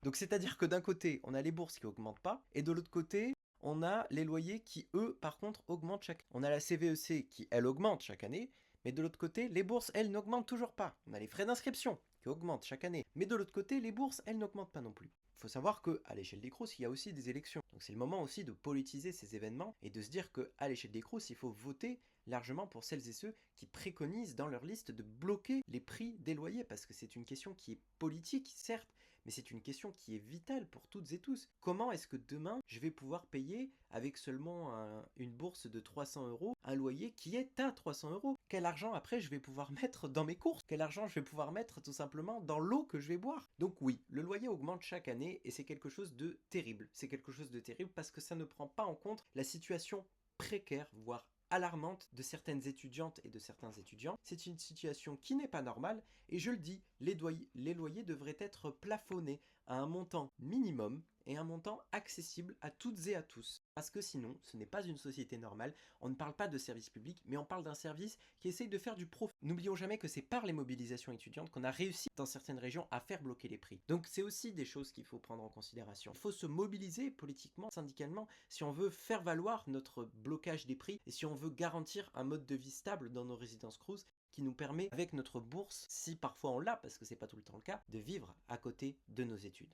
Donc c'est-à-dire que d'un côté, on a les bourses qui augmentent pas, et de l'autre côté, on a les loyers qui, eux, par contre, augmentent chaque année. On a la CVEC qui, elle, augmente chaque année, mais de l'autre côté, les bourses, elles, n'augmentent toujours pas. On a les frais d'inscription qui augmentent chaque année, mais de l'autre côté, les bourses, elles, n'augmentent pas non plus. Il faut savoir qu'à l'échelle des Crous, il y a aussi des élections. Donc c'est le moment aussi de politiser ces événements et de se dire qu'à l'échelle des Crous, il faut voter largement pour celles et ceux qui préconisent dans leur liste de bloquer les prix des loyers, parce que c'est une question qui est politique, certes, mais c'est une question qui est vitale pour toutes et tous. Comment est-ce que demain, je vais pouvoir payer avec seulement une bourse de 300 euros un loyer qui est à 300 euros? Quel argent après je vais pouvoir mettre dans mes courses? Quel argent je vais pouvoir mettre tout simplement dans l'eau que je vais boire? Donc oui, le loyer augmente chaque année et c'est quelque chose de terrible. C'est quelque chose de terrible parce que ça ne prend pas en compte la situation précaire, voire alarmante de certaines étudiantes et de certains étudiants. C'est une situation qui n'est pas normale et je le dis, les loyers devraient être plafonnés à un montant minimum et un montant accessible à toutes et à tous. Parce que sinon, ce n'est pas une société normale, on ne parle pas de service public, mais on parle d'un service qui essaye de faire du profit. N'oublions jamais que c'est par les mobilisations étudiantes qu'on a réussi dans certaines régions à faire bloquer les prix. Donc c'est aussi des choses qu'il faut prendre en considération. Il faut se mobiliser politiquement, syndicalement, si on veut faire valoir notre blocage des prix et si on veut garantir un mode de vie stable dans nos résidences Crous qui nous permet, avec notre bourse, si parfois on l'a, parce que c'est pas tout le temps le cas, de vivre à côté de nos études.